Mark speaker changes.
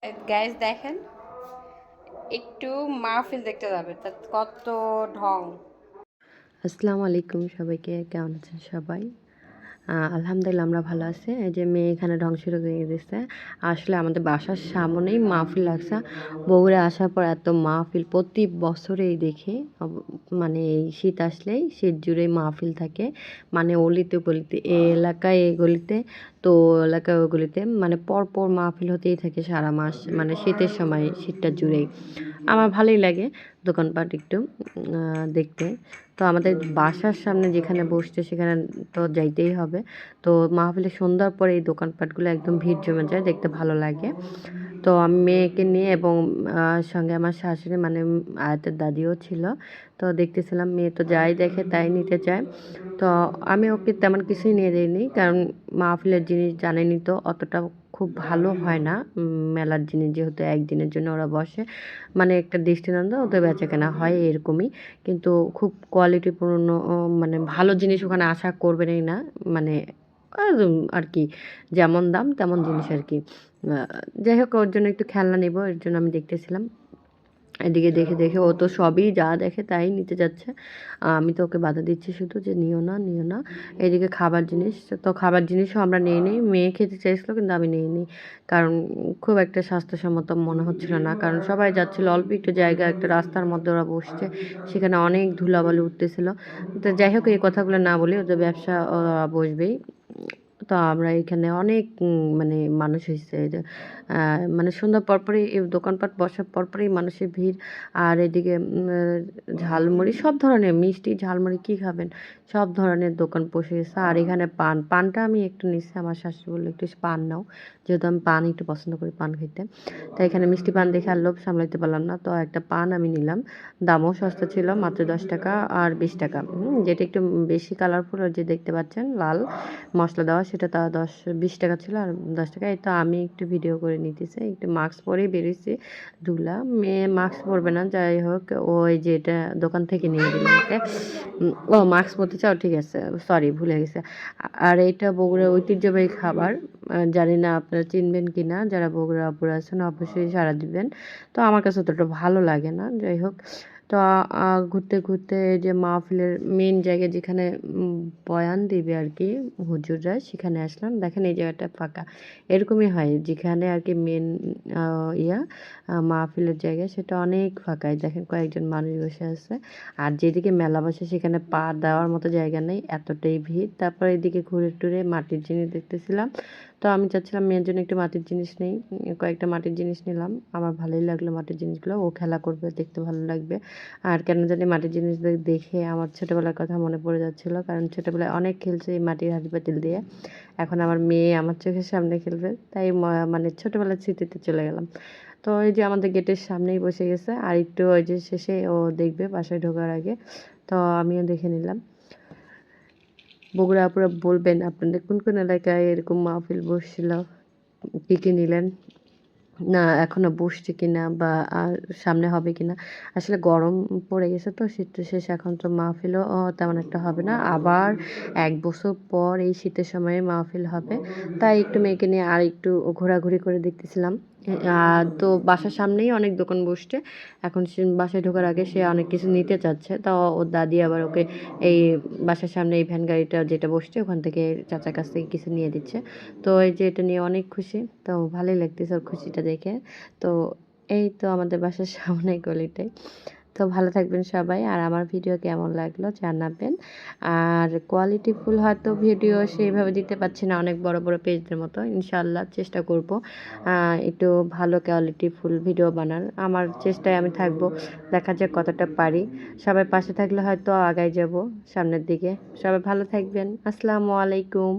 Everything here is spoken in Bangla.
Speaker 1: গাইস দেখেন, একটু মাহফিল দেখতে যাবে, তা কত ঢং।
Speaker 2: আসসালামু আলাইকুম সবাইকে, কেমন আছেন সবাই? আলহামদুলিল্লাহ আমরা ভালো আছি। এই যে মেয়ে এখানে ঢং শুরু করে দিচ্ছে। আসলে আমাদের বাসার সামনেই মাহফিল লাগছে। বগুড়া আসার পর এত মাহফিল প্রতি বছরেই দেখি। মানে এই শীত আসলেই শীত জুড়েই মাহফিল থাকে। মানে অলিতে গলিতে, এ এলাকায় এই গলিতে, তো এলাকায় ওই গলিতে, মানে পরপর মাহফিল হতেই থাকে সারা মাস, মানে শীতের সময় শীতটা জুড়েই। আমার ভালোই লাগে দোকানপাট একটু দেখতে। তো আমাদের বাসার সামনে যেখানে বসছে সেখানে তো যাইতেই হবে। তো মাহফিলের সন্ধ্যার পরে এই দোকানপাটগুলো একদম ভিড় জমে যায়, দেখতে ভালো লাগে। তো আমি মেয়েকে নিয়ে এবং সঙ্গে আমার শাশুড়ি মানে আয়াতের দাদিও ছিল। তো দেখতেছিলাম, মেয়ে তো যাই দেখে তাই নিতে চায়। তো আমি ওকে তেমন কিছুই নিয়ে যাইনি, কারণ মাহফিলের জিনিস জানেনই তো অতটা খুব ভালো হয় না। মেলার জিনিস যেহেতু একদিনের জন্য ওরা বসে, মানে একটা দৃষ্টিনন্দন ওদের বেচাকেনা হয় এরকমই। কিন্তু খুব কোয়ালিটিপূর্ণ মানে ভালো জিনিস ওখানে আশা করবেনই না। মানে আর কি, যেমন দাম তেমন জিনিস আর কি। যাই হোক, ওর জন্য একটু খেলনা নেব, এর জন্য আমি দেখতেছিলাম। এদিকে দেখে দেখে ও তো সবই যা দেখে তাই নিতে যাচ্ছে। আমি তো ওকে বাধা দিচ্ছি শুধু যে নিও না, নিও না। এদিকে খাবার জিনিস, তো খাবার জিনিসও আমরা নিয়ে নিই। মেয়ে খেতে চাইছিলো কিন্তু আমি নিয়ে নিই, কারণ খুব একটা স্বাস্থ্যসম্মত মনে হচ্ছিল না। কারণ সবাই যাচ্ছিল, অল্প একটু জায়গা, একটা রাস্তার মধ্যে ওরা বসছে, সেখানে অনেক ধুলাবালি উঠতেছিল। তো যাই হোক, এই কথাগুলো না বলি, ওদের ব্যবসা ওরা বসবেই। তো আমরা এখানে অনেক মানে মানুষ হয়েছে এই যে মানে সন্ধ্যা পরপরই এই দোকানপাট বসার পরপরই মানুষের ভিড়। আর এদিকে ঝালমুড়ি সব ধরনের মিষ্টি, ঝালমুড়ি কী খাবেন, সব ধরনের দোকান বসে গেছে। আর এখানে পানটা আমি একটু নিচ্ছি, আমার শাশুড়ি বললো একটু পান নাও, যেহেতু আমি পান একটু পছন্দ করি পান খেতে। তাই এখানে মিষ্টি পান দেখে আর লোভ সামলাইতে পারলাম না, তো একটা পান আমি নিলাম। দামও সস্তা ছিল, মাত্র 10 টাকা আর 20 টাকা। যেটা একটু বেশি কালারফুল, যে দেখতে পাচ্ছেন লাল মশলা দেওয়া, সেটা তা 20 টাকা ছিল, আর 10 টাকা। এই তো আমি একটু ভিডিও করে নিতেছি, একটু মাস্ক পরেই বেরিয়েছি। ধুলা, মেয়ে মাস্ক পরবে না, যাই হোক ওই যে এটা দোকান থেকে নিয়ে দিলাম ওকে। ও মাস্ক পরতে চাও, ঠিক আছে, সরি ভুলে গেছে। আর এইটা বগুড়ার ঐতিহ্যবাহী খাবার। জানি না আপনারা চিনবেন কি না, যারা বগুড়া আপুরা আছেন অবশ্যই সাড়া দিবেন। তো আমার কাছে অতটা ভালো লাগে না, যাই হোক। তো ঘুরতে ঘুরতে যে মাহফিলের মেন জায়গায় যেখানে বয়ান দিবে আর কি হুজুররা, সেখানে আসলাম। দেখেন এই জায়গাটা ফাঁকা, এরকমই হয় যেখানে আর কি মেন মাহফিলের জায়গা, সেটা অনেক ফাঁকাই। দেখেন কয়েকজন মানুষ বসে আছে। আর যেদিকে মেলা বসে সেখানে পা দেওয়ার মতো জায়গা নেই, এতটাই ভিড়। তারপর এদিকে ঘুরে টুরে মাটির জিনিস দেখতেছিলাম। তো আমি চাচ্ছিলাম মেয়ের জন্য একটু মাটির জিনিস নেই, কয়েকটা মাটির জিনিস নিলাম। আমার ভালোই লাগলো মাটির জিনিসগুলো, ও খেলা করবে, দেখতে ভালো লাগবে। আর কেন জানি মাটির জিনিস দেখে আমার ছোটোবেলার কথা মনে পড়ে যাচ্ছিলো, কারণ ছোটোবেলায় অনেক খেলছে এই মাটির হাঁড়ি পাতিল দিয়ে। এখন আমার মেয়ে আমার চোখের সামনে খেলবে, তাই মানে ছোটোবেলার স্মৃতিতে চলে গেলাম। তো এই যে আমাদের গেটের সামনেই বসে গেছে, আর একটু ওই যে শেষে ও দেখবে বাসায় ঢোকার আগে। তো আমিও দেখে নিলাম। বগুড়া আপুরা বলবেন আপনাদের কোন কোন এলাকায় এরকম মাহফিল বসছিল, কী কী নিলেন, না এখনো বসছে কিনা, বা সামনে হবে কিনা। আসলে গরম পড়ে গেছে তো, শীত শেষ, এখন তো মাহফিলও তেমন একটা হবে না। আবার 1 বছর পর এই শীতের সময়ে মাহফিল হবে, তাই একটু মেয়েকে নিয়ে আর একটু ঘোরাঘুরি করে দেখতেছিলাম। তো বাসার সামনেই অনেক দোকান বসছে। এখন সে বাসায় ঢোকার আগে সে অনেক কিছু নিতে চাচ্ছে, তো ওর দাদি আবার ওকে এই বাসার সামনে এই ভ্যান গাড়িটা যেটা বসছে ওখান থেকে চাচার কাছ থেকে কিছু নিয়ে দিচ্ছে। তো এই যে এটা নিয়ে অনেক খুশি, তো ভালোই লাগতেছে ওর খুশিটা দেখে। তো এই তো আমাদের বাসার সামনে গলিটাই। তো ভালো থাকবেন সবাই, আর আমার ভিডিও কেমন লাগলো জানাবেন। আর কোয়ালিটিফুল হয়তো ভিডিও সেইভাবে দিতে পারছি না অনেক বড় বড় পেজদের মতো, ইনশাআল্লাহ চেষ্টা করব একটু ভালো কোয়ালিটিফুল ভিডিও বানার। আমার চেষ্টায় আমি থাকবো, দেখা যাক কতটা পারি। সবাই পাশে থাকলে হয়তো আগায় যাব সামনের দিকে। সবাই ভালো থাকবেন, আসসালামু আলাইকুম।